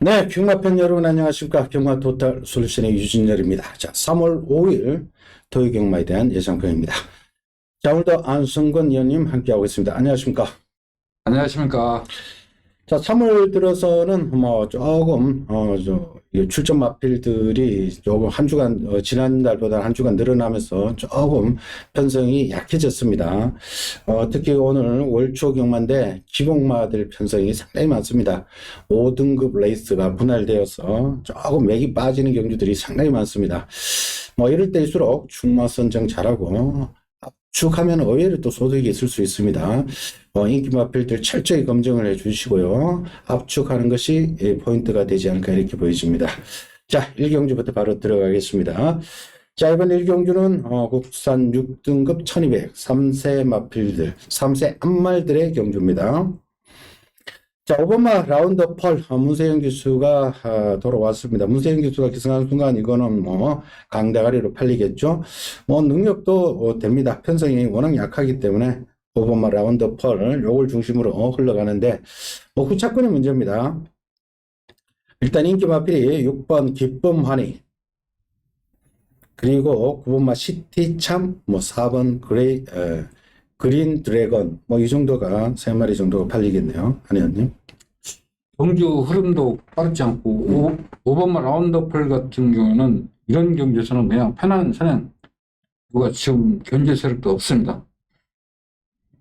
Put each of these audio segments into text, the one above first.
네, 경마팬 여러분 안녕하십니까. 경마 토탈 솔루션의 유진열입니다. 자, 3월 5일 토요 경마에 대한 예상평입니다. 자, 오늘도 안성권 의원님 함께하고 있습니다. 안녕하십니까. 안녕하십니까. 자, 3월 들어서는 조금 이 출전 마필들이 조금 한 주간 지난달보다 한 주간 늘어나면서 조금 편성이 약해졌습니다. 특히 오늘 월초 경마인데 기복마들 편성이 상당히 많습니다. 5등급 레이스가 분할되어서 조금 맥이 빠지는 경주들이 상당히 많습니다. 이럴 때일수록 충마 선정 잘하고 압축하면 의외로 또 소득이 있을 수 있습니다. 인기 마필들 철저히 검증을 해 주시고요. 압축하는 것이 포인트가 되지 않을까 이렇게 보여집니다. 자, 1경주부터 바로 들어가겠습니다. 자, 이번 1경주는 국산 6등급 1200 3세 마필들, 3세 암말들의 경주입니다. 자, 5번마 라운드 펄 문세영 기수가 돌아왔습니다. 문세영 기수가 기승하는 순간 이거는 강대가리로 팔리겠죠. 능력도 됩니다. 편성이 워낙 약하기 때문에 5번마 라운드 펄 요걸 중심으로 흘러가는데 후차권이 문제입니다. 일단 인기 마필이 6번 기쁨 환희, 그리고 9번마 시티참, 4번 그린 드래건, 이 정도가 3마리 정도가 팔리겠네요. 한의원님. 경주 흐름도 빠르지 않고 5번마 라운드펄 같은 경우는 이런 경주에서는 그냥 편한 사냥 누가 지금 견제 세력도 없습니다.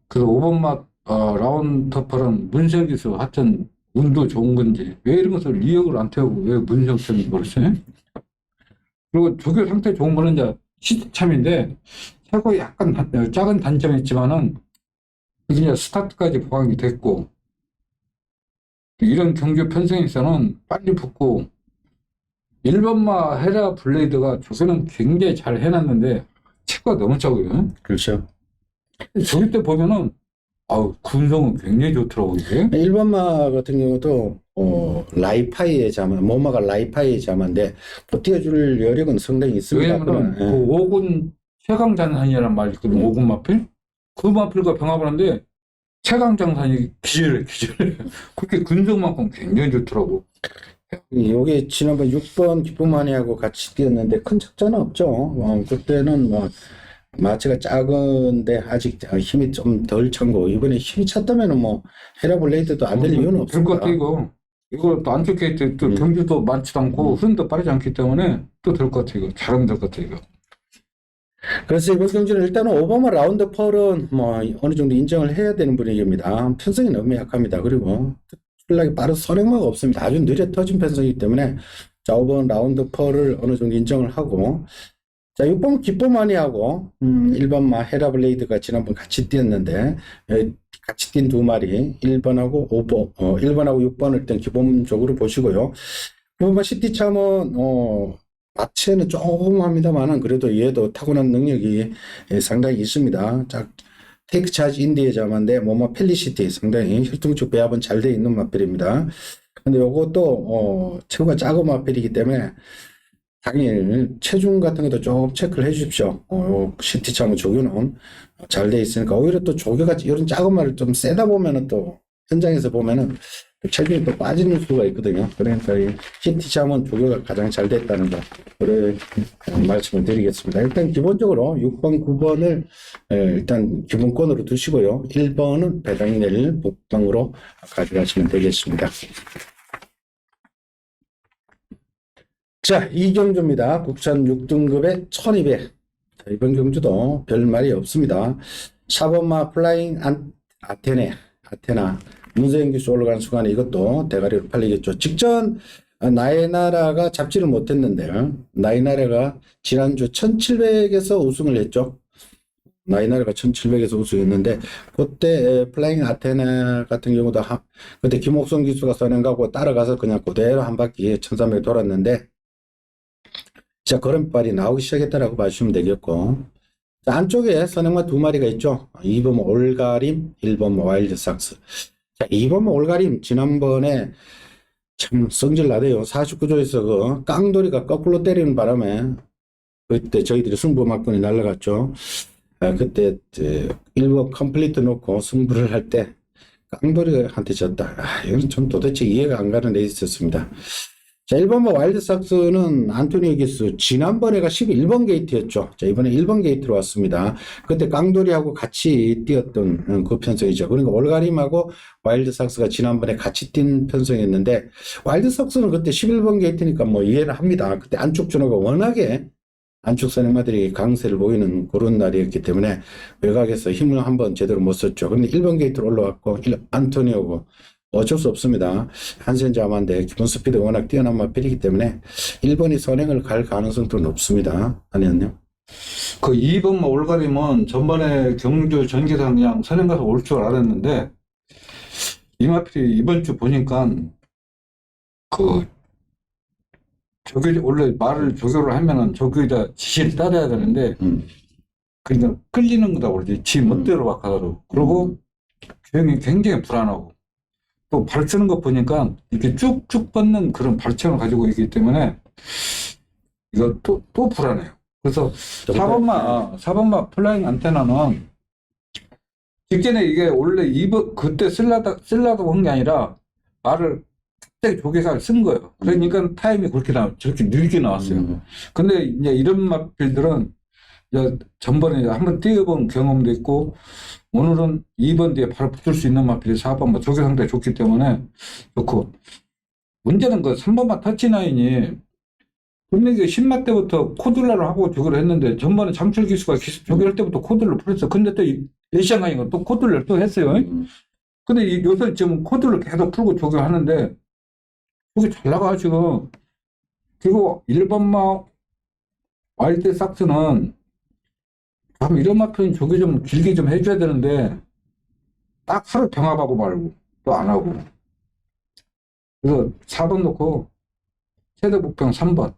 그래서 5번마 라운드펄은 문세영 기수 하여튼 운도 좋은 건지 왜 이런 것을 리역을 안 태우고 왜 문세영 때문에 모르겠어요. 그리고 조교 상태 좋은 거는 이제 시티참인데 최고 약간 작은 단점이 있지만은 이제 스타트까지 보강이 됐고 이런 경주 편성에서는 빨리 붙고 1번마 헤라 블레이드가 조선은 굉장히 잘 해놨는데 체가 너무 작아요. 그렇죠. 저기 때 보면은 군성은 굉장히 좋더라고요. 이게. 1번마 같은 경우도 라이파이의 자마, 모마가 라이파이의 자마인데 띄워줄 여력은 상당히 있습니다. 왜냐면은 그 5군 최강장산이라는 말이 있거든요. 5군 마필. 그 마필과 병합을 하는데 최강장산이 기절해. 그렇게 근성만큼 굉장히 좋더라고. 요게 지난번 6번 기쁨하니하고 같이 뛰었는데 큰 적자는 없죠. 그때는 마체가 작은데 아직 힘이 좀 덜 찬고, 이번에 힘이 찼다면은 헤라블레이드도 안 될 이유는 없습니다. 될 것 같아, 이거 또 안쪽 게이트 또 경주도 많지도 않고 흐름도 빠르지 않기 때문에 또 될 것 같아, 이거. 잘하면 될 것 같아, 이거. 그래서 이번 경주는 일단은 오바마 라운드 펄은 어느 정도 인정을 해야 되는 분위기입니다. 편성이 너무 약합니다. 그리고 특별하게 빠른 선행마가 없습니다. 아주 느려 터진 편성이기 때문에 자, 5번 라운드 펄을 어느 정도 인정을 하고, 자, 6번 기쁨하니하고 1번마 헤라블레이드가 지난번 같이 뛰었는데 같이 뛴 두 마리 1번하고 5번 1번하고 6번을 일단 기본적으로 보시고요. 9번마 시티참은 마체는 조금 합니다만은 그래도 얘도 타고난 능력이 상당히 있습니다. 자, 테이크 차지 인디의 자마인데 펠리시티 상당히 혈통축 배합은 잘 돼 있는 마필입니다. 근데 요것도 체구가 작은 마필이기 때문에 당일 체중 같은 것도 좀 체크를 해 주십시오. 시티참은 조교는 잘 돼 있으니까 오히려 또 조교가 이런 작은 말을 좀 세다 보면은 또 현장에서 보면은 체중이 또 빠지는 수가 있거든요. 그러니까 이 시티참은 조교가 가장 잘 됐다는 거, 그래 말씀을 드리겠습니다. 일단 기본적으로 6번, 9번을 일단 기본권으로 두시고요. 1번은 배당 낼 복당으로 가져가시면 되겠습니다. 자, 이 경주입니다. 국산 6등급의 1200. 자, 이번 경주도 별 말이 없습니다. 4번마 플라잉 아테나. 문세영 기수 올라가는 순간에 이것도 대가리로 팔리겠죠. 직전 나의 나라가 잡지를 못했는데, 나의 나라가 지난주 1700에서 우승을 했죠. 나의 나라가 1700에서 우승했는데, 그때 플라잉 아테나 같은 경우도 그때 김옥성 기수가 선행가고 따라가서 그냥 그대로 한 바퀴 1300 돌았는데, 자, 걸음발이 나오기 시작했다라고 봐주시면 되겠고, 자, 안쪽에 선행마 두 마리가 있죠. 2번 올가림, 1번 와일드 삭스. 자, 2번 올가림 지난번에 참 성질 나대요. 49조에서 그 깡돌이가 거꾸로 때리는 바람에 그때 저희들이 승부 막건이 날라갔죠. 그때 1번 컴플리트 놓고 승부를 할 때 깡돌이한테 졌다. 이건 좀 도대체 이해가 안 가는 레이스였습니다. 자, 1번 와일드삭스는 안토니오 기스, 지난번에가 11번 게이트였죠. 자, 이번에 1번 게이트로 왔습니다. 그때 깡돌이하고 같이 뛰었던 그 편성이죠. 그러니까 올가림하고 와일드삭스가 지난번에 같이 뛴 편성이었는데, 와일드삭스는 그때 11번 게이트니까 뭐 이해를 합니다. 그때 안쪽 준호가 워낙에 안쪽 선행마들이 강세를 보이는 그런 날이었기 때문에 외곽에서 힘을 한번 제대로 못 썼죠. 그런데 1번 게이트로 올라왔고, 안토니오고, 어쩔 수 없습니다. 한센자만데 기본 스피드 워낙 뛰어난 마필이기 때문에 1번이 선행을 갈 가능성도 높습니다. 아니었요? 그 2번 올가림은 전번에 경주 전기상 그냥 선행 가서 올 줄 알았는데 이 마필이 이번 주 보니까 그 저기 원래 말을 조교를 하면은 저기다 지시를 따라야 되는데 그러니까 끌리는 거다 그러지 지 멋대로 막 하더라고. 그리고 주행이 굉장히 불안하고 또 발 쓰는 거 보니까 이렇게 쭉쭉 뻗는 그런 발체를 가지고 있기 때문에 이거 또 불안해요. 그래서 4번마 플라잉 안테나는 직전에 이게 원래 2번 그때 쓰려고 한 게 아니라 말을 갑자기 조개살 쓴 거예요. 그러니까 타임이 그렇게 저렇게 느리게 나왔어요. 근데 이제 이런 마필들은 전번에 한번 뛰어본 경험도 있고 오늘은 2번 뒤에 바로 붙을 수 있는 마필이 4번 조개 상태 좋기 때문에 좋고 문제는 그 3번마 터치나인이 분명히 10마 때부터 코둘라를 하고 저걸 했는데 전번에 장철 기수가 저기 할 때부터 코둘러를 풀었어. 근데 또 에이시안 가니까 또 코둘러를 또 했어요. 근데 요새 지금 코둘러 계속 풀고 저기 하는데 저게 잘 나가 지금. 그리고 1번마 와일드 삭스는 참 이런 마표는 저기 좀 길게 좀 해줘야 되는데 딱 하루 병합하고 말고 또 안 하고 그래서 4번 놓고 최대 목표는 3번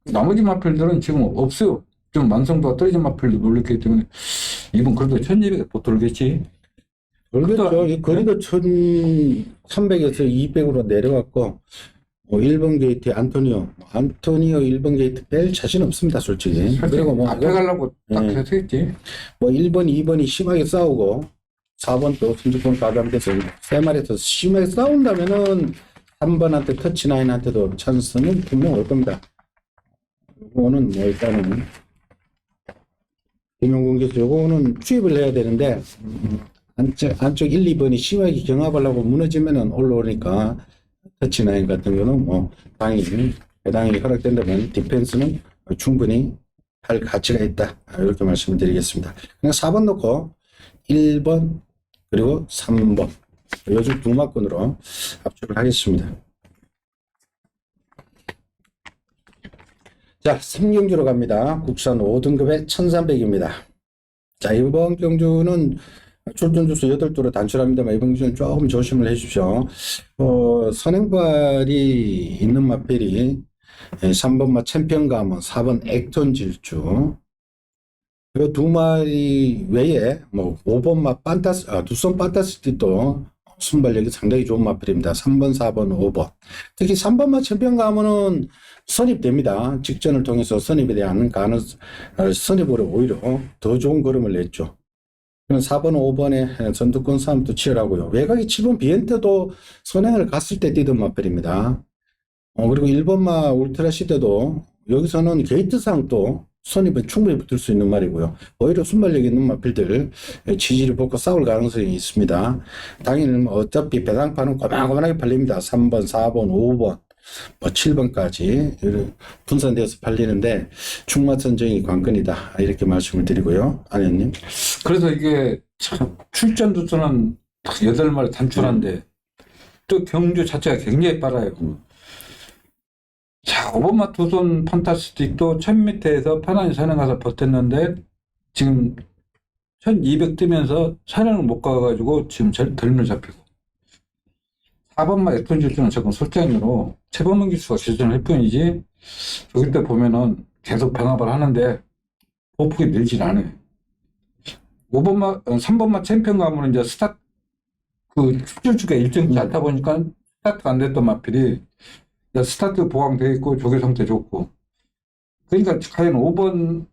나머지 마필들은 지금 없어요. 좀 완성도가 떨어진 마필도 놀랬기 때문에 이번 그래도 1200에 못 돌겠지. 그렇죠. 이 거리도 1300에서 200으로 내려왔고 1번 게이트 안토니오 1번 게이트 뺄 자신 없습니다, 솔직히. 그리고 뭐 앞에 가려고 딱 했겠지. 뭐 1번, 2번이 심하게 싸우고 4번 또 순주권 가담돼서 세 마리에서 심하게 싸운다면은 3번한테 터치나인한테도 찬스는 분명 올 겁니다. 요거는 뭐 일단은 김용군 교수 요거는 투입을 해야 되는데 안쪽 1, 2번이 심하게 경합하려고 무너지면은 올라오니까 터치나인 같은 경우는 뭐 당연히 해당이 허락된다면 디펜스는 충분히 할 가치가 있다. 이렇게 말씀을 드리겠습니다. 그냥 4번 놓고 1번 그리고 3번 요즘 두 마권으로 합주를 하겠습니다. 자, 3경주로 갑니다. 국산 5등급의 1300입니다. 자, 이번 경주는 출전 주수 8두로 단출합니다만 이번 경주는 조금 조심을 해주십시오. 선행발이 있는 마필이 3번마 챔피언 가문, 4번 액톤 질주 이 두 마리 외에 뭐 5번마 두손 판타스티도 순발력이 상당히 좋은 마필입니다. 3번, 4번, 5번. 특히 3번마 챔피언 가문은 선입됩니다. 직전을 통해서 선입에 대한 선입으로 오히려 더 좋은 걸음을 냈죠. 4번, 5번의 선두권 싸움도 치열하고요. 외곽이 7번 비엔트도 선행을 갔을 때 뛰던 마필입니다. 그리고 1번마 울트라 시대도 여기서는 게이트상 또 선입에 충분히 붙을 수 있는 말이고요. 오히려 순발력 있는 마필들 지지를 벗고 싸울 가능성이 있습니다. 당연히 어차피 배당판은 고만고만하게 팔립니다. 3번, 4번, 5번, 7번까지 분산되어서 팔리는데 충마 선정이 관건이다. 이렇게 말씀을 드리고요. 안현님. 그래서 이게 참 출전 두수는 8마리 단출한데 또 경주 자체가 굉장히 빨라요. 자, 5번마 두손 판타스틱도 1000m에서 편안히 선행가서 버텼는데 지금 1200 뜨면서 선행을 못 가가지고 지금 덜미를 잡히고 4번마 F 질주는 지금 솔직히로 최범원 기수가 질주를 할 뿐이지 저기 때 보면은 계속 병합을 하는데 보폭이 늘질 않아요. 3번마 챔피언 가면은 이제 출주가 일정치 않다 보니까 스타트가 안 됐던 마필이 스타트 보강되어 있고 조개 상태 좋고 그러니까 과연 5번이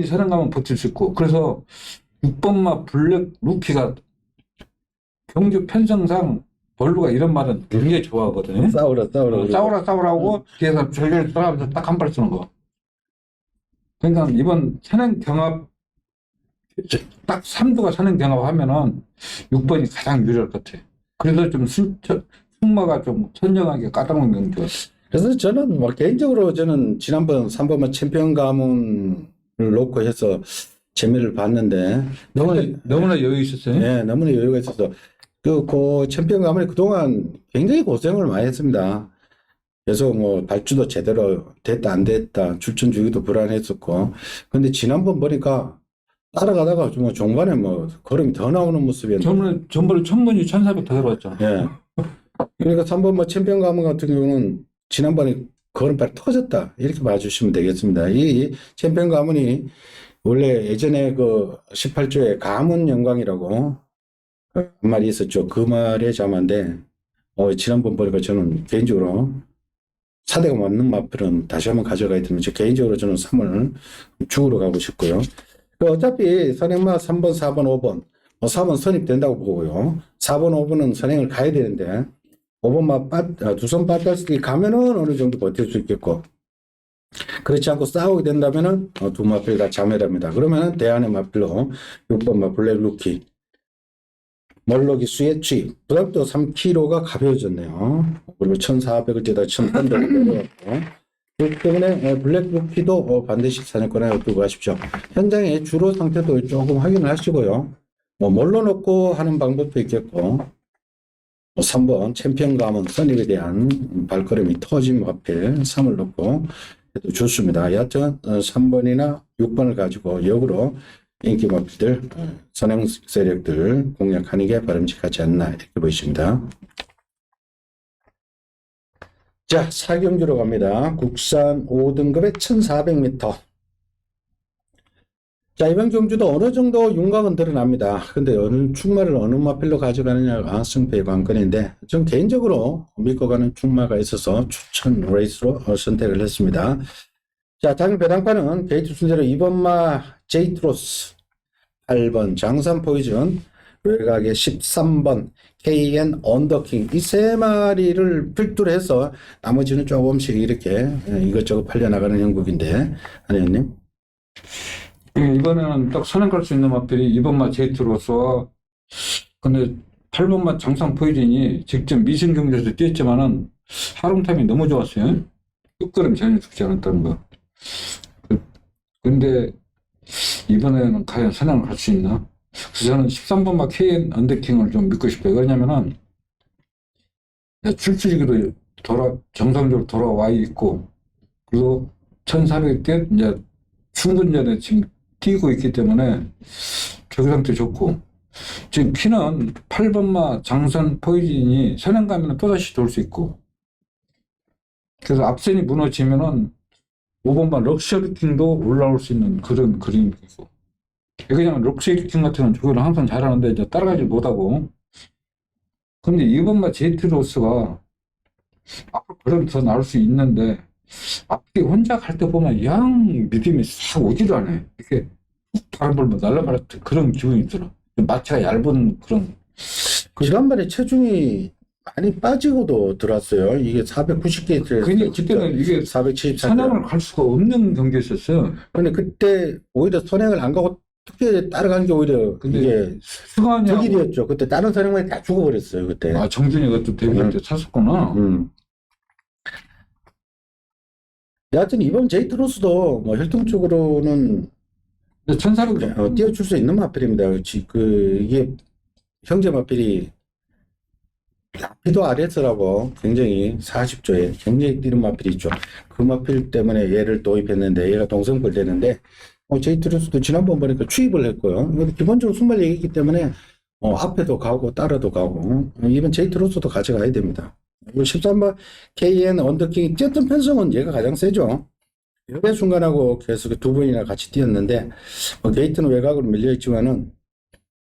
선행 가면 버틸 수 있고 그래서 6번마 블랙 루키가 경주 편성상 벌루가 이런 말은 굉장히 좋아하거든요. 싸우라. 싸우라고 뒤에서 절절 들어가면서 딱 한 발 쏘는 거. 그러니까 이번 선행 경합 딱 3두가 선행 경합하면은 6번이 가장 유리할 것 같아. 그래서 좀 승마가 좀 선정하게 까다로운 경주가. 그래서 저는 뭐 개인적으로 저는 지난번 3번만 챔피언 가문을 놓고 해서 재미를 봤는데 너무나 여유 있었어요. 네, 너무나 여유가 있어서 그 챔피언 가문이 그동안 굉장히 고생을 많이 했습니다. 계속 뭐 발주도 제대로 됐다 안 됐다 출전 주기도 불안했었고 근데 지난번 보니까 따라가다가 좀 종반에 뭐 걸음이 더 나오는 모습이었는데 전번에 1000번이 1400 더 들어갔잖아. 예. 그러니까 3번 뭐 챔피언 가문 같은 경우는 지난번에 걸음발이 터졌다 이렇게 봐주시면 되겠습니다. 이 챔피언 가문이 원래 예전에 그 18조에 가문 영광이라고 한 말이 있었죠. 그 말의 자만데 지난번 보니까 저는 개인적으로 4대가 맞는 마필은 다시 한번 가져가야 되면 개인적으로 저는 3을 죽으러 가고 싶고요. 어차피 선행마 3번, 4번, 5번 4번 선입된다고 보고요. 4번, 5번은 선행을 가야 되는데 5번만 두손 빠따스기 가면은 어느 정도 버틸 수 있겠고 그렇지 않고 싸우게 된다면은 두 마필 다 자멸합니다. 그러면은 대안의 마필로 6번 블랙 루키 멀로기 수의 취 부담도 3kg가 가벼워졌네요. 그리고 1,400을 째다 1,300을 내려왔고 그렇기 때문에 블랙 루키도 반드시 사냥권에 두고 가십시오. 현장의 주로 상태도 조금 확인을 하시고요. 멀로 놓고 하는 방법도 있겠고 3번 챔피언 가문 선입에 대한 발걸음이 터진 마필 3을 놓고 해도 좋습니다. 여하튼 3번이나 6번을 가지고 역으로 인기 마필들 선행 세력들 공략하는 게 바람직하지 않나 이렇게 보이십니다. 자, 4경주로 갑니다. 국산 5등급에 1400m. 자, 이번 경주도 어느 정도 윤곽은 드러납니다. 근데 충마를 어느 마필로 가져가느냐가 승패의 관건인데, 전 개인적으로 믿고 가는 충마가 있어서 추천 레이스로 선택을 했습니다. 자, 다음 배당판은 게이트 순서로 2번마 제이트로스, 8번 장산 포이즌, 외곽에 13번 KN 언더킹 이 세 마리를 필두로 해서 나머지는 조금씩 이렇게 이것저것 팔려나가는 형국인데 한의원님. 이번에는 딱 선행 갈 수 있는 마필이 2번마 제이트로서 근데 8번마 장산 포이즌이 직접 미신 경기에서 뛰었지만은 하롱타임이 너무 좋았어요. 끝걸음 전혀 죽지 않았다는 거. 근데 이번에는 과연 선행을 갈 수 있나? 저는 13번마 KN 언더킹을 좀 믿고 싶어요. 왜냐면은 출출기도 정상적으로 돌아와 있고 그리고 1400대 이제 충분전에 지금 뛰고 있기 때문에 조기 상태 좋고 지금 키는 8번마 장선 포이즌이 선행 가면 또다시 돌 수 있고 그래서 앞선이 무너지면은 5번마 럭셔리킹도 올라올 수 있는 그런 그림이고 왜냐면 럭셔리킹 같은 경우는 저거는 항상 잘하는데 이제 따라가지 못하고 근데 2번마 제이트로스가 앞으로 그럼 더 나올 수 있는데 앞뒤 혼자 갈 때 보면 영 믿음이 싹 오지도 않아요. 이렇게 훅 바람 불면 날아가는 그런 기분이 들어. 마취가 얇은 그런. 지난번에 체중이 많이 빠지고도 들어왔어요. 이게 490kg에서 근데 그때는 이게 474. 선행을 갈 수가 없는 경기였었어요. 근데 그때 오히려 선행을 안 가고 특히 따라간 게 오히려 근데 이게 승환이하고 득일이었죠. 그때 다른 선행만이 다 죽어버렸어요. 그때. 아 정준이가 또 데뷔할 때 찼었구나. 여하튼 이번 제이트로스도 뭐 혈통적으로는 1400 띄워줄 수 있는 마필입니다. 이게 형제 마필이 라피도 RS라고 굉장히 40조에 굉장히 뛰는 마필이 있죠. 그 마필 때문에 얘를 도입했는데 얘가 동생벌 되는데 제이트로스도 지난번 보니까 추입을 했고요. 기본적으로 순발 얘기이기 때문에 앞에도 가고 따라도 가고 이번 제이트로스도 가져가야 됩니다. 그리고 13번 KN 언더킹이 뛰었던 편성은 얘가 가장 세죠. 여배 순간하고 계속 두 번이나 같이 뛰었는데 게이트는 외곽으로 밀려있지만은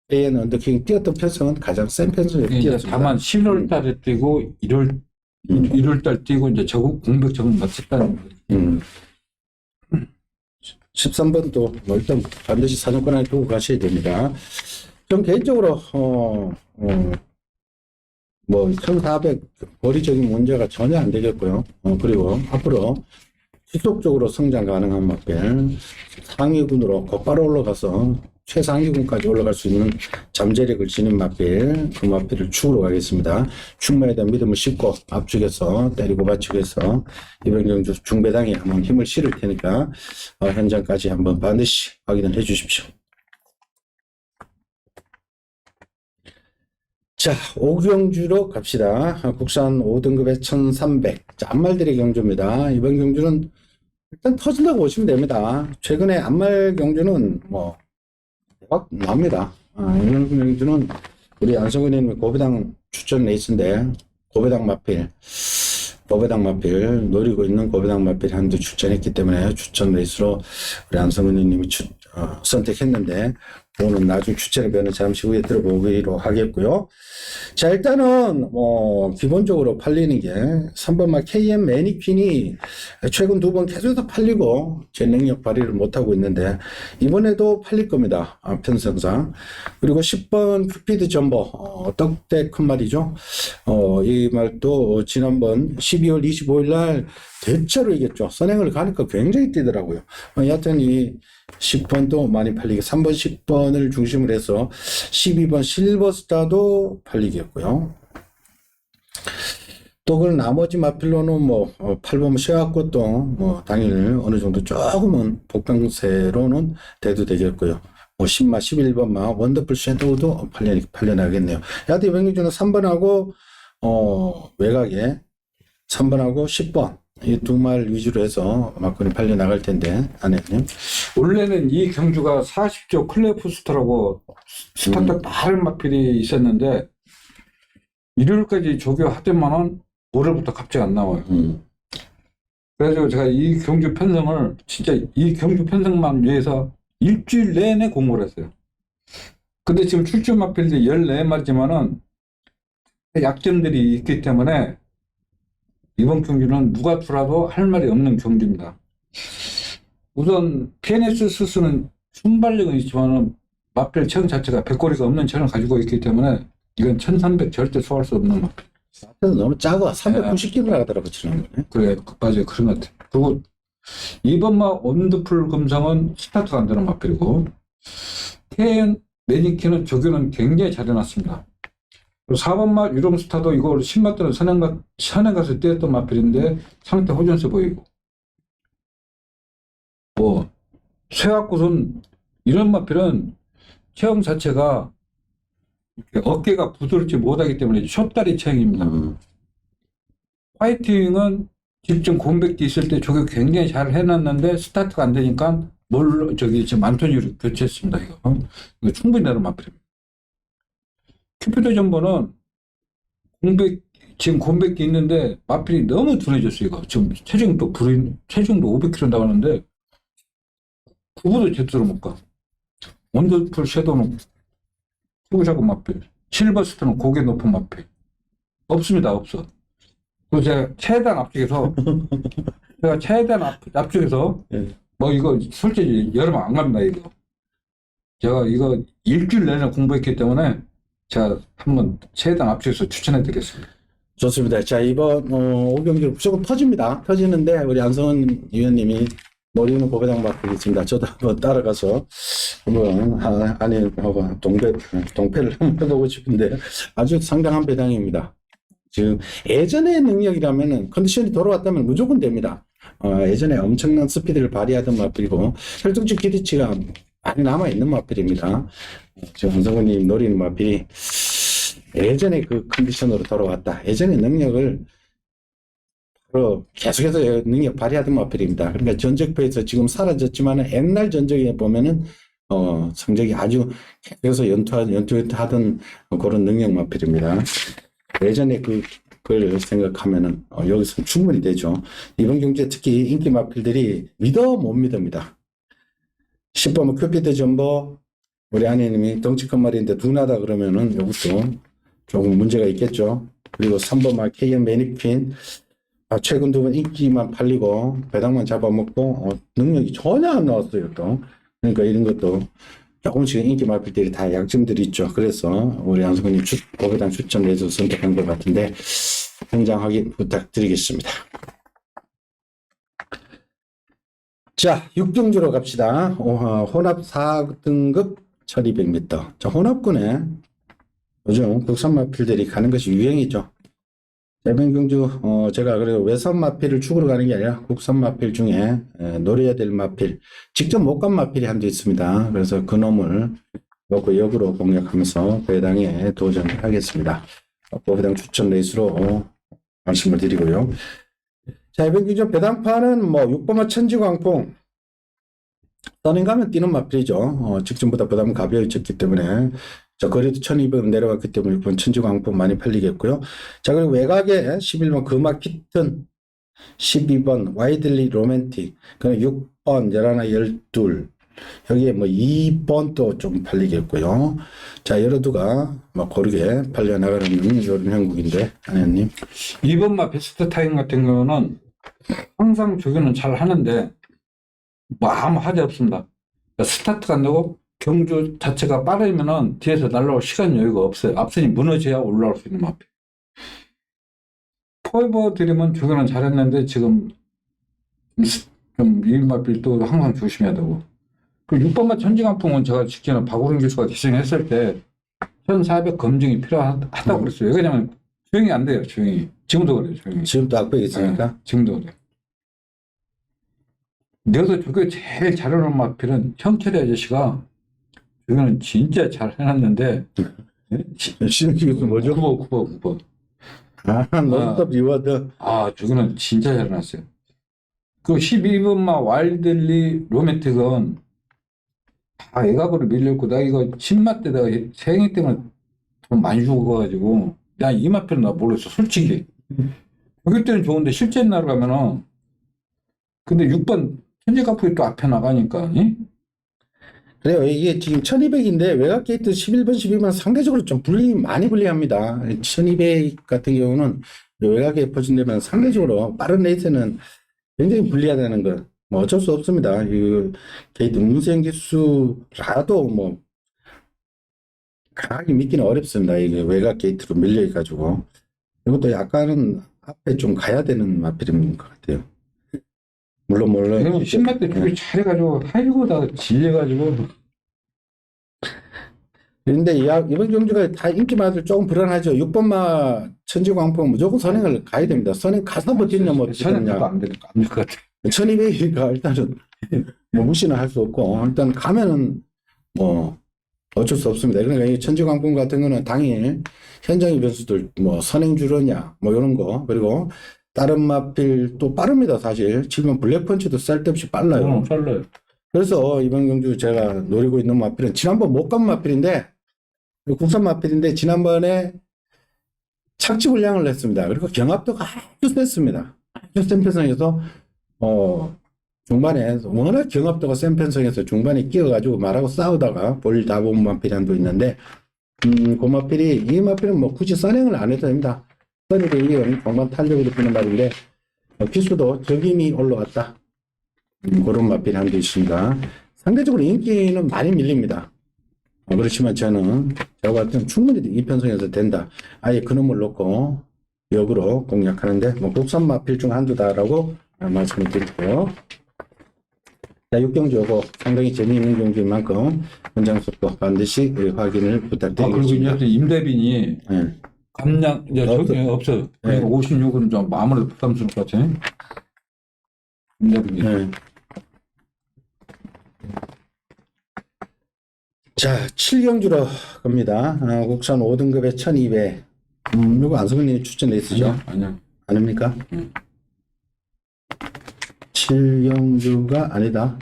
KN 언더킹이 뛰었던 편성은 가장 센 편성에 뛰었습니다. 다만 11월 달에 뛰고 1월 달 뛰고 이제 공백 적응 마쳤다는 거예요. 13번도 뭐 일단 반드시 사정권 안에 두고 가셔야 됩니다. 좀 개인적으로 뭐 1400 거리적인 문제가 전혀 안 되겠고요. 그리고 앞으로 지속적으로 성장 가능한 마필, 상위군으로 곧바로 올라가서 최상위군까지 올라갈 수 있는 잠재력을 지닌 마필, 그 마필을 축으로 가겠습니다. 충무에 대한 믿음을 싣고 앞쪽에서 때리고 받치고 해서 이병경주 중배당에 한번 힘을 실을 테니까 현장까지 한번 반드시 확인을 해 주십시오. 자, 5경주로 갑시다. 국산 5등급의 1300. 자, 안말들의 경주입니다. 이번 경주는 일단 터진다고 보시면 됩니다. 최근에 안말 경주는 뭐 대박 납니다. 이번 경주는 우리 안성근님 고배당 추천 레이스인데 고배당 마필 노리고 있는 고배당 마필 한두 추천했기 때문에 추천 레이스로 우리 안성근님이 선택했는데 그거는 나중 추천의 변은 잠시 후에 들어보기로 하겠고요. 자, 일단은 기본적으로 팔리는 게 3번마 KM 매니퀸이 최근 2번 계속해서 팔리고 제 능력 발휘를 못하고 있는데 이번에도 팔릴 겁니다. 편성상. 그리고 10번 큐피드 점버 떡대 큰 말이죠. 이 말도 지난번 12월 25일 날 대체로 이겼죠. 선행을 가니까 굉장히 뛰더라고요. 여하튼 이 10번도 많이 팔리게 3번 10번을 중심으로 해서 12번 실버스타도 팔리겠고요. 또 그 나머지 마필로는 8번 쉐어꽃도 당일 어느 정도 조금은 복강세로는 돼도 되겠고요. 10마 11번마 원더풀 섀도우도 팔려나겠네요. 여하튼 이번 경주는 3번하고 외곽에 3번하고 10번 이 두 말 위주로 해서 막걸리 팔려 나갈 텐데 안혜님. 원래는 이 경주가 40조 클레프스터라고 스타트 다른 마필이 있었는데 일요일까지 조교하더만은 월요일부터 갑자기 안 나와요. 그래서 제가 이 경주 편성을 진짜 이 경주 편성만 위해서 일주일 내내 공부를 했어요. 근데 지금 출전 마필들이 14마리지만은 약점들이 있기 때문에 이번 경주는 누가 들어도 할 말이 없는 경주입니다. 우선 PNS 스스는 순발력은 있지만 마필 체형 자체가 백거리가 없는 체형을 가지고 있기 때문에 이건 1300 절대 소화할 수 없는 마필. 너무 작아. 390kg 나가더라고 지난번에. 그래, 맞아요. 그런 것 같아요. 그리고 이번마 원더풀 금성은 스타트가 안 되는 마필이고 KM 매니키는 조교는 굉장히 잘 해놨습니다. 4번마 유롱스타도 이거 10마 때는 선행 가서 뛰었던 마필인데 상태 호전세 보이고 쇠학굿은 이런 마필은 체형 자체가 어깨가 부드럽지 못하기 때문에 숏다리 체형입니다. 파이팅은 직전 공백기 있을 때 저게 굉장히 잘 해놨는데 스타트가 안 되니까 지금 안토니로 교체했습니다. 이거 충분히 다른 마필입니다. 큐피드 점버는 지금 공백기 있는데 마필이 너무 둔해졌어요. 이거 지금 체중도 500kg 나가는데 구부도 제대로 못 가. 원더풀 섀도우는 투구샤고 마필, 실버스터는 고개 높은 마필 없습니다. 없어. 그리고 제가 최대한 앞쪽에서 이거 솔직히 여러분 안 갑니다. 이거 제가 이거 일주일 내내 공부했기 때문에 제가 한번 최대한 앞쪽에서 추천해 드리겠습니다. 좋습니다. 자, 이번 5경기 무조건 터집니다. 터지는데 우리 안성은 위원님이 노리는 고배당 마필이 있습니다. 저도 한번 따라가서 한번 동패를 한번 해보고 싶은데 아주 상당한 배당입니다. 지금 예전의 능력이라면은 컨디션이 돌아왔다면 무조건 됩니다. 예전에 엄청난 스피드를 발휘하던 마필이고 혈등치 기대치가 많이 남아있는 마필입니다. 지금 안성근님 노리는 마필이 예전에 그 컨디션으로 돌아왔다. 예전의 능력을 바로 계속해서 능력 발휘하던 마필입니다. 그러니까 전적표에서 지금 사라졌지만 옛날 전적에 보면은 성적이 아주 계속해서 연투하던 그런 능력 마필입니다. 예전에 그걸 생각하면은 여기서 충분히 되죠. 이번 경주에 특히 인기 마필들이 못 믿습니다. 10번 큐피드 점버 우리 아내님이 덩치 큰 말인데 둔하다 그러면은 이것도 조금 문제가 있겠죠. 그리고 3번 KM 매니퀸 최근 2번 인기만 팔리고 배당만 잡아먹고 능력이 전혀 안 나왔어요. 또 그러니까 이런 것도 조금씩 인기 마필들이 다 약점들이 있죠. 그래서 우리 양성근님 고배당 추천 내서 선택한 것 같은데 현장 확인 부탁드리겠습니다. 자, 6경주로 갑시다. 혼합 4등급 1200m. 자, 혼합군에 요즘 국산 마필들이 가는 것이 유행이죠. 이번 경주 제가 그래도 외산 마필을 축으로 가는 게 아니라 국산 마필 중에 노려야 될 마필, 직접 못 간 마필이 한두 있습니다. 그래서 그 놈을 놓고 역으로 공략하면서 배당에 도전을 하겠습니다. 배당 추천 레이스로 말씀을 드리고요. 자, 이번 경주 배당판은 뭐 6번마 천지광풍 선행 가면 뛰는 마필이죠. 직전보다 부담이 가벼워졌기 때문에 자, 거리도 1200 내려갔기 때문에 6번 천지광풍 많이 팔리겠고요. 자, 그리고 외곽에 11번 금화 키튼, 12번 와이들리 로맨틱, 그리고 6번 11, 12, 여기에 뭐 2번 또 좀 팔리겠고요. 자, 여러 두가 뭐 고르게 팔려나가는 이런 형국인데, 안현님. 2번마 베스트 타임 같은 경우는 항상 조교는 잘 하는데 뭐 아무 하지 없습니다. 스타트가 안 되고 경주 자체가 빠르면은 뒤에서 날라올 시간 여유가 없어요. 앞선이 무너져야 올라올 수 있는 마필. 포에버 드림은 조교는 잘했는데 지금 좀 이마필도 항상 조심해야 되고. 그 6번마 천지강풍은 제가 직전에 박우림 교수가 기승했을 때 1400 검증이 필요하다고 그랬어요. 왜냐면 조용히 안 돼요. 조용히. 지금도 그래요. 조용히. 지금도 악벽이 있으니까. 네, 지금도 그래요. 내가 조교 제일 잘해놓은 마필은 형철이 아저씨가 조교는 진짜 잘 해놨는데 신기도 뭐죠? 9번. 아, 논스톱 리워드. 조교는 진짜 잘 해놨어요. 그 12번마 와일드리 로맨틱은 다 외곽으로 밀렸고, 나 이거 신마 때 내가 생애 때문에 돈 많이 죽어가지고, 나 이 마필은 나 몰랐어, 솔직히. 조교 때는 좋은데 실제 날 가면은, 근데 6번 천지가풍이 또 앞에 나가니까, 응? 그래요. 이게 지금 1200인데 외곽 게이트 11번, 12번 상대적으로 좀 많이 불리합니다. 1200 같은 경우는 외곽에 퍼진다면 상대적으로 빠른 레이스는 굉장히 불리하다는 거. 뭐 어쩔 수 없습니다. 이 게이트 문세영 기수라도 뭐 강하게 믿기는 어렵습니다. 이게 외곽 게이트로 밀려가지고. 이것도 약간은 앞에 좀 가야 되는 마필인 것 같아요. 물론 신마 때 조교 잘해가지고, 아이고, 나 질려가지고. 그런데 이번 경주가 다 인기 많아서 조금 불안하죠. 6번마 천지광풍 무조건 선행을 가야 됩니다. 선행 가서 버티냐 뭐 저는 어떻겠냐. 안 될 것 같아. 1200이니까 일단은 뭐 무시는 할 수 없고 일단 가면은 뭐 어쩔 수 없습니다. 그러니까 이 천지광풍 같은 거는 당일 현장의 변수들 뭐 선행 줄었냐 뭐 이런 거 그리고 다른 마필 또 빠릅니다. 사실 지금 블랙펀치도 쓸데없이 빨라요. 빨라요. 그래서 이번 경주 제가 노리고 있는 마필은 지난번 못 간 마필인데 국산 마필인데 지난번에 착지 훈량을 했습니다. 그리고 경합도가 아주 셌습니다. 아주 센 편성에서 중반에 워낙 경합도가 센 편성에서 중반에 끼어가지고 말하고 싸우다가 볼 다 본 마필이 한도 있는데 그 마필이 이 마필은 뭐 굳이 선행을 안 해도 됩니다. 선행이 이건 공반 탄력으로 뜨는 말인데 기수도 적임이 올라왔다. 그런 마필이 한도 있습니다. 상대적으로 인기는 많이 밀립니다. 그렇지만 저는 제가 봤을 때는 충분히 이 편성에서 된다. 아예 그놈을 놓고 역으로 공략하는데 뭐 국산 마필 중 한두다라고 말씀을 드리고요. 자, 6경주 요거 상당히 재미있는 경주인 만큼 현장 속도 반드시 확인을 그리고 부탁드리겠습니다. 이제 임대빈이 네. 감량, 이제 저기 없어요. 네. 56은 좀 아무래도 부담스러울 것 같아. 임대빈이. 네. 자, 7경주로 갑니다. 국산 5등급에 1200. 이거 안성근님 추천돼 있으죠? 아니요. 아닙니까? 7경주가 아니다.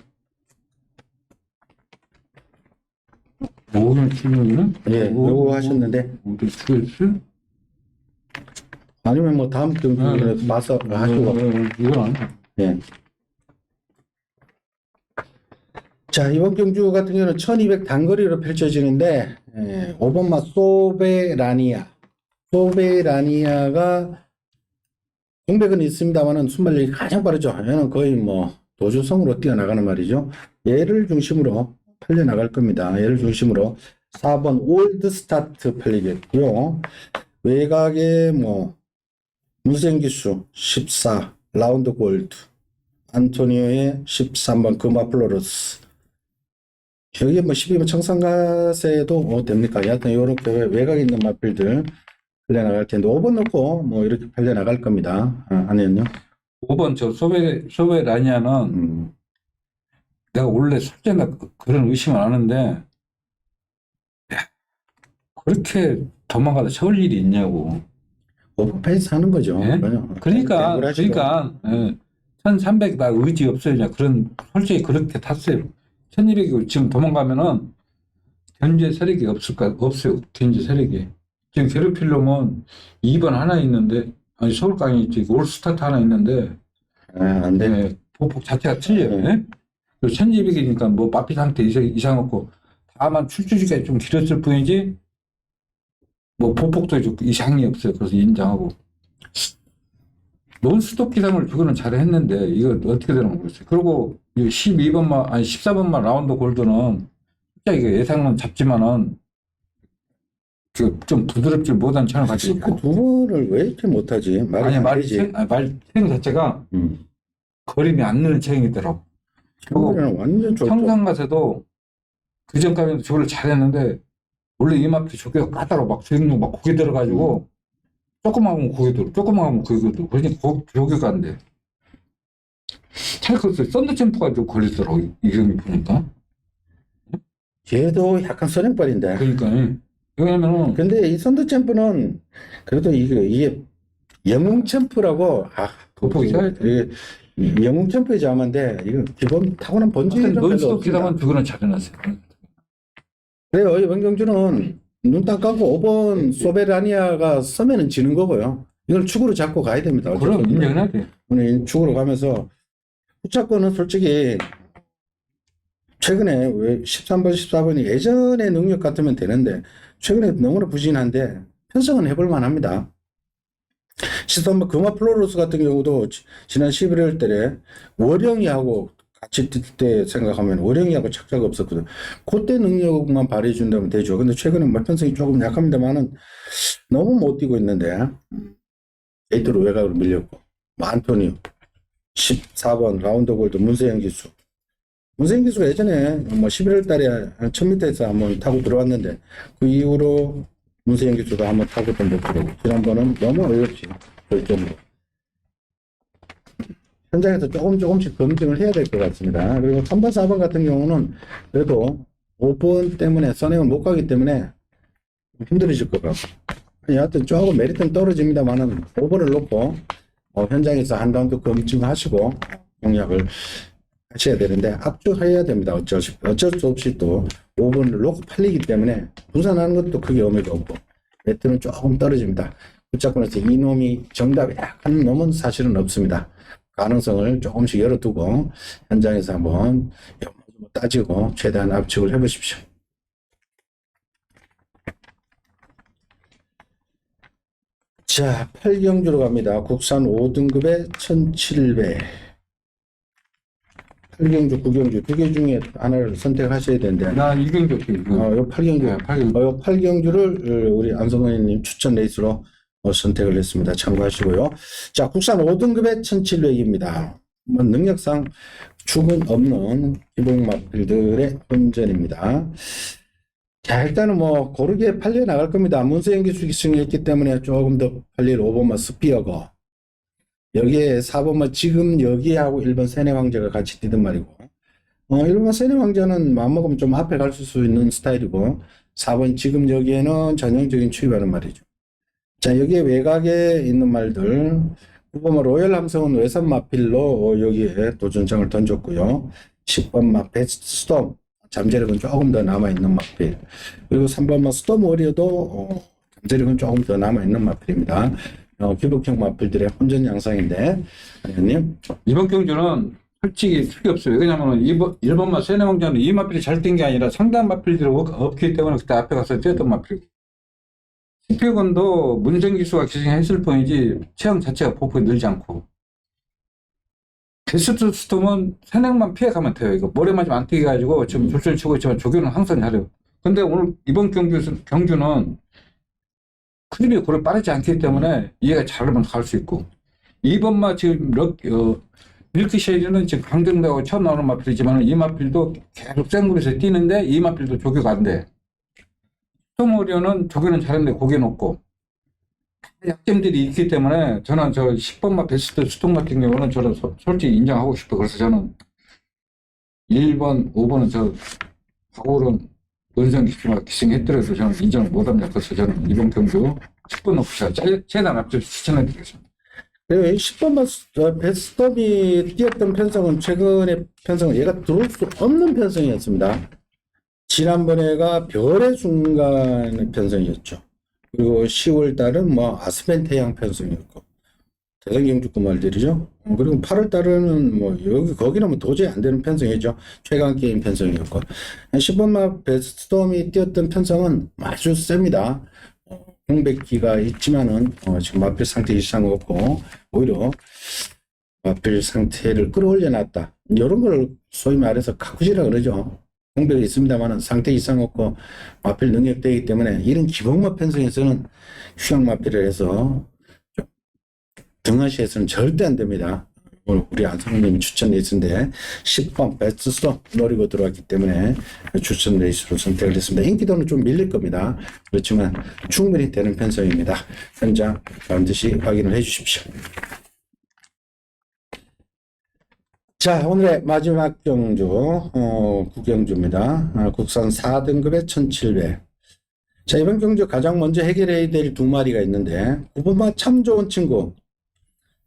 5년 7년이는? 예, 요거 하셨는데. 어디 쓰겠어? 아니면 뭐 다음 경주에 봐서 하시고. 이건 아니야. 예. 자, 이번 경주 같은 경우는 1200 단거리로 펼쳐지는데, 5번마 소베라니아가 공백은 있습니다만은 순발력이 가장 빠르죠. 얘는 거의 뭐 도주성으로 뛰어나가는 말이죠. 얘를 중심으로 팔려 나갈 겁니다. 얘를 중심으로 4번 올드 스타트 팔리겠고요. 외곽에 뭐 문생기수 14 라운드 골드, 안토니오의 13번 금화플로러스, 여기 뭐 12번 청산가세도 됩니까? 여하튼 요렇게 외곽에 있는 마필들 팔려 나갈 텐데 5번 넣고 뭐 이렇게 팔려 나갈 겁니다. 아니면요? 5번 저 소베라니아는 내가 원래 솔직히 그런 의심은 안 하는데 그렇게 도망가다 채울 일이 있냐고. 오버페이스 하는 거죠. 예? 그러니까 1300 나 의지 없어요. 그냥 그런 솔직히 그렇게 탔어요. 1200이 지금 도망가면은 견제 세력이 없어요. 견제 세력이. 지금 괴롭힐 놈은 2번 하나 있는데, 아니 서울강이 있지, 올스타트 하나 있는데, 안 돼. 네, 보폭 자체가 틀려요. 예? 1200이니까 뭐 마피 상태 이상 없고, 다만 출주지가 좀 길었을 뿐이지, 뭐 보폭도 좀 이상이 없어요. 그래서 인정하고. 논스톱 기상을 그거는 잘했는데, 이거 어떻게 되는 거겠어요. 그리고 12번만, 아니 14번만 라운드 골드는, 진짜 이게 예상은 잡지만은, 좀 부드럽지 못한 차를 가지고 있고. 그 두 번을 왜 이렇게 못하지? 말이 안 되지. 말 체형 자체가 거림이 안 느는 체형이더라고. 그리고 그거는 완전 쫄쫄. 청산가세도 그 전까지는 저걸 잘했는데 원래 이마트 조개가 까다로워 막 주행용 막 고개 들어가지고 조금만 하면 고개 들어, 조금만 하면 고개 들어. 그러니까 조개가 안 돼. 찰크스 썬더챔프가 좀 걸리더라고 이 경기 보니까. 걔도 약간 선행발인데. 그러니까 왜냐면은 근데 이 선두 챔프는 그래도 이게 영웅 챔프라고 보폭이 있어야 돼. 이게 영웅 챔프의 자만데 이거 기본 타고난 본질이 좀 별로 논스톱 없습니다. 기상은 그거는 잘해놨어요. 그래요. 이번 경주는 눈 딱 감고 5번 소베라니아가 서면은 지는 거고요. 이걸 축으로 잡고 가야 됩니다. 그럼 인정해야 돼. 오늘 축으로 가면서 후차권은 솔직히 최근에 왜 13번, 14번이 예전의 능력 같으면 되는데 최근에 너무나 부진한데 편성은 해볼 만합니다. 13번 금화 플로로스 같은 경우도 지난 11월 달에 월영이하고 같이 뛸 때 생각하면 월영이하고 착자가 없었거든. 그때 능력만 발휘해 준다면 되죠. 근데 최근에 뭐 편성이 조금 약합니다만은 너무 못 뛰고 있는데 에이트로 외곽으로 밀렸고 뭐 안토니오 14번 라운드 골드 문세영 기수. 문세영 기수가 예전에 뭐 11월 달에 한 1000m에서 한번 타고 들어왔는데 그 이후로 문세영 기수도 한번 타고 좀 못 들어오고 지난번은 너무 어렵지. 결정으로. 현장에서 조금씩 검증을 해야 될 것 같습니다. 그리고 3번, 4번 같은 경우는 그래도 5번 때문에 선행을 못 가기 때문에 힘들어질 것 같고 여하튼 조금 메리트는 떨어집니다만은 5번을 놓고 현장에서 한 라운드 검증하시고 공략을 하셔야 되는데 압축해야 됩니다. 어쩔 수 없이 또 5번을 놓고 팔리기 때문에 분산하는 것도 크게 의미가 없고 메리트는 조금 떨어집니다. 붙잡고나서 이놈이 정답이 약한 놈은 사실은 없습니다. 가능성을 조금씩 열어두고 현장에서 한번 따지고 최대한 압축을 해보십시오. 자, 8경주로 갑니다. 국산 5등급에 1700. 8경주, 9경주 두 개 중에 하나를 선택하셔야 되는데 나 이경주 어떻게 요 8경주, 네, 8경주. 요 8경주를 우리 안성원님 추천 레이스로 선택을 했습니다. 참고하시고요. 자, 국산 5등급에 1700입니다. 뭐 능력상 축은 없는 기본 마필들의 혼전입니다. 자, 일단은 뭐 고르게 팔려 나갈 겁니다. 문세영 기수기 승리했기 때문에 조금 더 팔릴 5번마 스피어고 여기에 4번마 지금 여기하고 1번 세네 황제가 같이 뛰든 말이고 1번 세네 황제는 마음먹으면 좀 앞에 갈 수 있는 스타일이고 4번 지금 여기에는 전형적인 추입하는 말이죠. 자, 여기에 외곽에 있는 말들 9번마 로열 함성은 외선 마필로 여기에 도전장을 던졌고요. 10번마 베스트 스톰 잠재력은 조금 더 남아있는 마필. 그리고 3번마 스톰 워리어도 잠재력은 조금 더 남아있는 마필입니다. 기복형 마필들의 혼전 양상인데, 아니님 이번 경주는 솔직히 틀이 없어요. 왜냐면 1번마 세네 왕자는 이 마필이 잘 뛴 게 아니라 상당 마필들이 없기 때문에 그때 앞에 가서 뛰었던 마필. 스피어건도 문정 기수가 기승했을 뿐이지 체형 자체가 보폭이 늘지 않고 베스트 스톰은 선행만 피해가면 돼요. 이거 머리 맞으면 안 뛰게 가지고 지금 졸전 치고 있지만 조교는 항상 잘해요. 근데 오늘 이번 경주는 흐름이 그렇게 빠르지 않기 때문에 얘가 잘하면 갈 수 있고, 2번마 지금 밀크쉐이드는 지금 강정배하고 처음 나오는 마필이지만 이 마필도 계속 생물에서 뛰는데 이 마필도 조교가 안 돼. 스톰오리온은 조교는 잘하는데 고개는 없고 약점들이 있기 때문에 저는 저 10번마 베스트 스톰 같은 경우는 저는 솔직히 인정하고 싶어요. 그래서 저는 1번, 5번은 저 박오른 원성 기승했더라도 저는 인정을 못합니다. 그래서 저는 이번 경주 10번 놓고 제가 최대한 앞서 추천해 드리겠습니다. 그리고 10번 베스트업이 뛰었던 편성은 최근의 편성은 얘가 들어올 수 없는 편성이었습니다. 지난번에가 별의 순간 편성이었죠. 그리고 10월 달은 뭐 아스펜테양 편성이었고 대성경주권 말들이죠. 그리고 8월 달에는 뭐 거기는 뭐 도저히 안 되는 편성이죠. 최강 게임 편성이었고 10번마 베스트홈이 뛰었던 편성은 아주 셉니다. 공백기가 있지만은 지금 마필 상태 이상 없고 오히려 마필 상태를 끌어올려 놨다. 이런 걸 소위 말해서 가꾸지라 그러죠. 공백이 있습니다만은 상태 이상 없고 마필 능력되기 때문에 이런 기본마 편성에서는 휴양 마필을 해서 등하시에서는 절대 안 됩니다. 오늘 우리 안성님이 추천 레이스인데 10번 베스트 노리고 들어왔기 때문에 추천 레이스로 선택을 했습니다. 인기도는 좀 밀릴 겁니다. 그렇지만 충분히 되는 편성입니다. 현장 반드시 확인을 해 주십시오. 자, 오늘의 마지막 경주, 구경주입니다. 국산 4등급의 1700. 자, 이번 경주 가장 먼저 해결해야 될 두 마리가 있는데, 9번마 참 좋은 친구.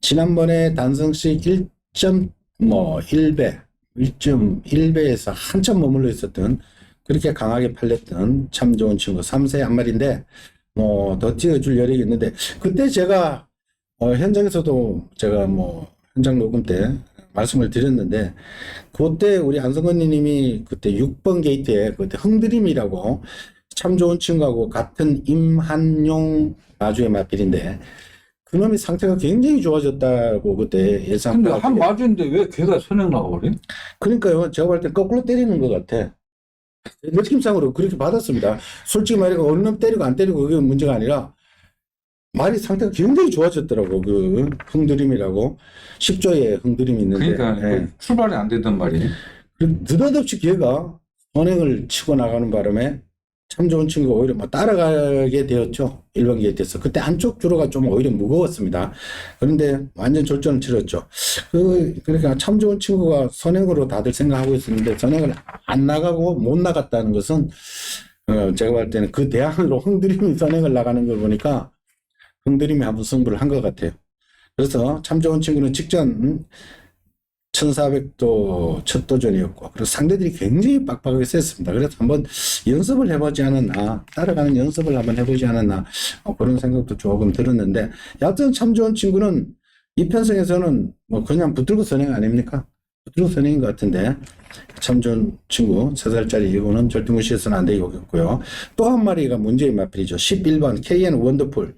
지난번에 단성식 1.1배에서 한참 머물러 있었던, 그렇게 강하게 팔렸던 참 좋은 친구 3세 한 마리인데, 더 찍어줄 여력이 있는데, 그때 제가, 현장에서도 제가 현장 녹음 때 말씀을 드렸는데, 그때 우리 안성건님이 그때 6번 게이트에 그때 흥드림이라고 참 좋은 친구하고 같은 임한용 마주의 마필인데, 그놈이 상태가 굉장히 좋아졌다고 그때 예상. 근데 한 마주인데 왜 걔가 선행 나가버려? 그러니까요. 제가 볼 때 거꾸로 때리는 것 같아. 느낌상으로 그렇게 받았습니다. 솔직히 말해 어느 놈 때리고 안 때리고 그게 문제가 아니라 말이 상태가 굉장히 좋아졌더라고. 그 흥드림이라고 10조의 흥드림이 있는데. 그러니까 예. 출발이 안 되던 말이에요. 느닷없이 걔가 선행을 치고 나가는 바람에 참 좋은 친구가 오히려 따라가게 되었죠. 1번 게이트에서. 그때 안쪽 주로가 좀 오히려 무거웠습니다. 그런데 완전 절전을 치렀죠. 그러니까 참 좋은 친구가 선행으로 다들 생각하고 있었는데 선행을 안 나가고 못 나갔다는 것은 제가 볼 때는 그 대안으로 흥드림이 선행을 나가는 걸 보니까 흥드림이 한번 승부를 한 것 같아요. 그래서 참 좋은 친구는 직전 1400도 첫 도전이었고, 그리고 상대들이 굉장히 빡빡하게 셌습니다. 그래서 한번 연습을 해보지 않았나, 따라가는 연습을 한번 해보지 않았나, 그런 생각도 조금 들었는데, 여하튼 참 좋은 친구는 이 편성에서는 그냥 붙들고 선행 아닙니까? 붙들고 선행인 것 같은데, 참 좋은 친구, 3살짜리 이거는 절대 무시해서는 안 되겠고요. 또 한 마리가 문제의 마필이죠. 11번 KN 원더풀.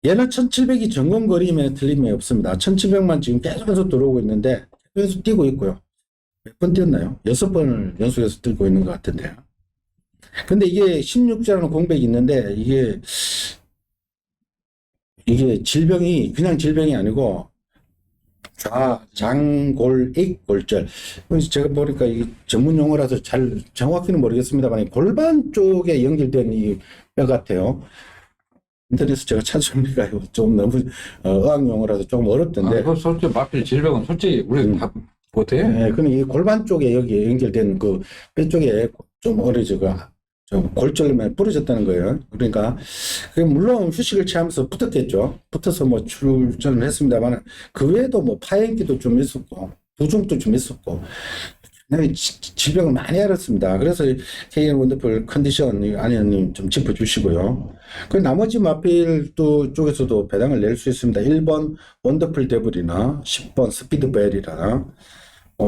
얘는 1700이 점검거림에 틀림이 없습니다. 1700만 지금 계속해서 들어오고 있는데 계속 뛰고 있고요. 몇 번 뛰었나요? 6번을 연속해서 뛰고 있는 것 같은데요. 근데 이게 16자라는 공백이 있는데 이게 질병이 그냥 질병이 아니고 장골익 골절. 제가 보니까 이게 전문 용어라서 잘 정확히는 모르겠습니다만 골반 쪽에 연결된 이 뼈 같아요. 인터넷에서 제가 찾아보니까 좀 너무 의학용어라서 조금 어렵던데. 솔직히 마필 질병은 솔직히 우리 다 못해. 네, 근데 이 골반 쪽에 여기 연결된 그 뼈 쪽에 좀 좀 골절만 부러졌다는 거예요. 그러니까 물론 휴식을 취하면서 붙었겠죠. 붙어서 출전을 했습니다만 그 외에도 파행기도 좀 있었고 부종도 좀 있었고. 질병을 많이 앓았습니다. 그래서 KN 원더풀 컨디션 안현님 좀 짚어주시고요. 그 나머지 마필 쪽에서도 배당을 낼 수 있습니다. 1번 원더풀 데블이나 10번 스피드벨이나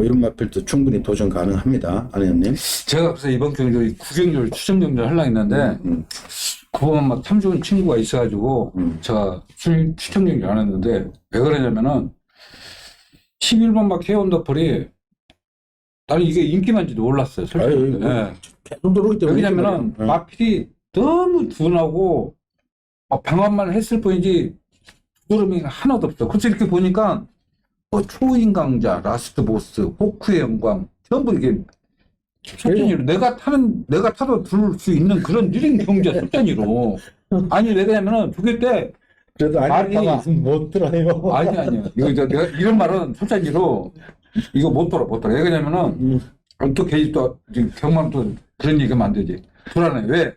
이런 마필도 충분히 도전 가능합니다. 안현님. 제가 그래서 이번 경주 구경주를 추천 경주를 하려고 했는데 그거만 막 참 좋은 친구가 있어가지고 제가 추천 경주 안 했는데 왜 그러냐면은 11번 막 해온더풀이 나는 이게 인기만지도 몰랐어요. 솔직히. 아유, 예. 계속 들어오기 때문에. 왜냐면은 예. 마필이 너무 둔하고 방어만 했을 뿐이지 구름이 하나도 없어. 그래서 이렇게 보니까 뭐 초인강자, 라스트보스, 호크의 영광 전부 이게 설전이로 내가 타도 둘 수 있는 그런 느린 경주야 설전이로. 아니 왜 그러냐면은 죽일 때 그래도 말이- 아니다가 못 들어요. 아니야 이거 내가 이런 말은 설전이로 이거 못 돌아 왜 그러냐면은 또 괜히 또 경만 또 그런 얘기하면 안 되지. 불안해. 왜?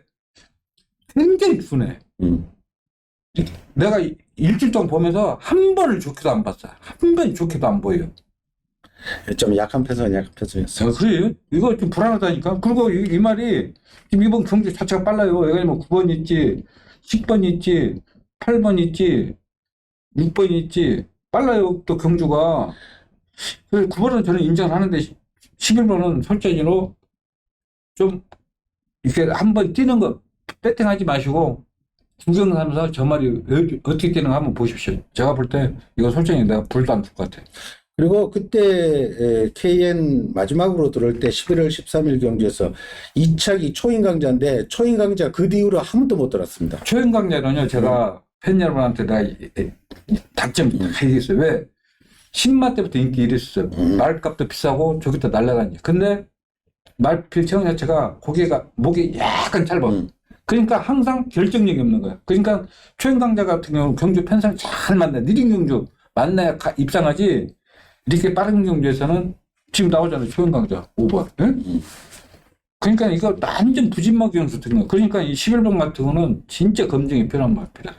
굉장히 둔해. 내가 일주일 동안 보면서 한 번을 좋게도 안 봤어. 한 번이 좋게도 안 보여요. 좀 약한 편성이었어요. 그래? 이거 좀 불안하다니까? 그리고 이 말이 지금 이번 경주 자체가 빨라요. 왜냐면 9번 있지, 10번 있지, 8번 있지, 6번 있지. 빨라요. 또 경주가. 그래서 9번은 저는 인정을 하는데 11번은 솔직히로 좀 이렇게 한번 뛰는 거 배팅하지 마시고 구경하면서 저 말이 어떻게 뛰는가 한번 보십시오. 제가 볼 때 이거 솔직히 내가 불도 안 줄 것 같아. 그리고 그때 KN 마지막으로 들어올 때 11월 13일 경기에서 2착이 초인강자인데 초인강자 그 뒤로 한 번도 못 들었습니다. 초인강자는요, 제가 팬 여러분한테 내가 단점 얘기했어요. 왜? 신마 때부터 인기 이랬어요. 말값도 비싸고 저기부터 날라다니. 근데 말필 체형 자체가 고개가 목이 약간 짧아. 그러니까 항상 결정력이 없는 거야. 그러니까 초인강자 같은 경우는 경주 편성 잘 만나. 느린 경주 만나야 입상하지. 이렇게 빠른 경주에서는 지금 나오잖아요. 초인강자 5번. 응? 그러니까 이거 완전 부진막 연수 드는 거야. 그러니까 이 11번 같은 거는 진짜 검증이 필요한 말이야.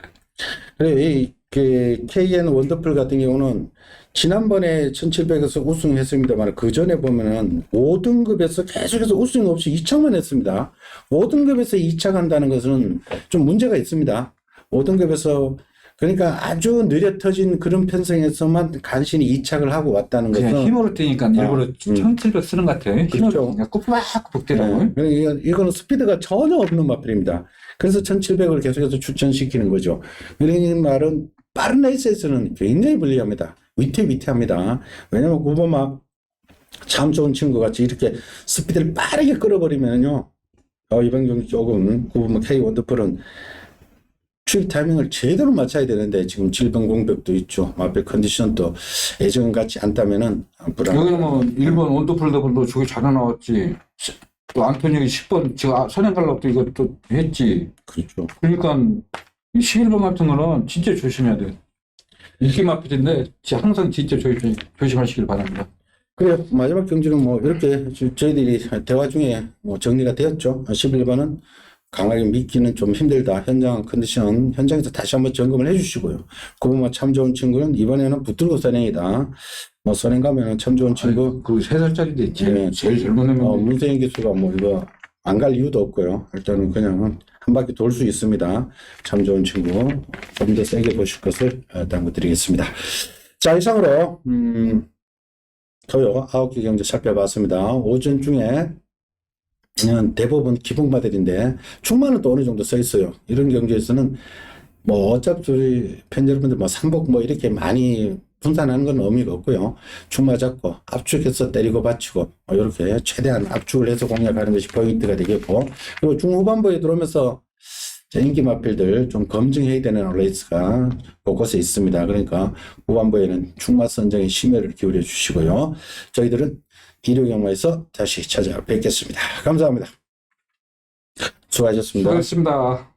그래, 그 KN 원더풀 같은 경우는 지난번에 1700에서 우승했습니다만 그 전에 보면은 5등급에서 계속해서 우승 없이 2착만 했습니다. 5등급에서 2착한다는 것은 좀 문제가 있습니다. 5등급에서 그러니까 아주 느려 터진 그런 편성에서만 간신히 2착을 하고 왔다는 그냥 것은 힘으로 뛰니까 일부러 1700 쓰는 것 같아요. 그렇죠. 힘으로 꾸벅꾸벅 뛰라고. 그러니까 이거는 스피드가 전혀 없는 마필입니다. 그래서 1700을 계속해서 추천시키는 거죠. 그런 말은 빠른 레이스에서는 굉장히 불리합니다. 위태위태합니다. 왜냐면 구보마 참 좋은 친구 같이 이렇게 스피드를 빠르게 끌어버리면요. 이번 경기 조금 구보마 K 원더풀은 출입 타이밍을 제대로 맞춰야 되는데 지금 질병 공백도 있죠. 마필 컨디션도 예전 같지 않다면은 불안. 여기는 뭐 일본 원더풀 더블도 저기 잘 나왔지. 또 안토니가 10번 지금 선행갈락도 이것도 했지. 그렇죠. 그러니까 이 11번 같은 거는 진짜 조심해야 돼. 인기 마필인데 항상 진짜 조심하시길 바랍니다. 그래요. 마지막 경기는 뭐 이렇게 저희들이 대화 중에 뭐 정리가 되었죠. 11번은 강하게 믿기는 좀 힘들다. 현장 컨디션 현장에서 다시 한번 점검을 해주시고요. 그보면 참 좋은 친구는 이번에는 붙들고 선행이다. 뭐 선행 가면은 참 좋은 친구. 그 3살짜리인데 네, 제일 젊은 애면 문세영 기수가 뭐 이거 안 갈 이유도 없고요. 일단은 그냥 한 바퀴 돌 수 있습니다. 참 좋은 친구. 좀 더 세게 보실 것을 당부드리겠습니다. 자, 이상으로 토요 9개 경기 살펴봤습니다. 오전 중에 대부분 기본마들인데 충만은 또 어느 정도 써 있어요. 이런 경기에서는 뭐 어차피 우리 팬 여러분들 뭐 삼복 뭐 이렇게 많이 분산하는 건 의미가 없고요. 충마 잡고 압축해서 때리고 받치고 이렇게 최대한 압축을 해서 공략하는 것이 포인트가 되겠고, 그리고 중후반부에 들어오면서 인기 마필들 좀 검증해야 되는 레이스가 곳곳에 있습니다. 그러니까 후반부에는 충마 선정에 심혈을 기울여 주시고요. 저희들은 일요경마에서 다시 찾아뵙겠습니다. 감사합니다. 수고하셨습니다. 수고했습니다.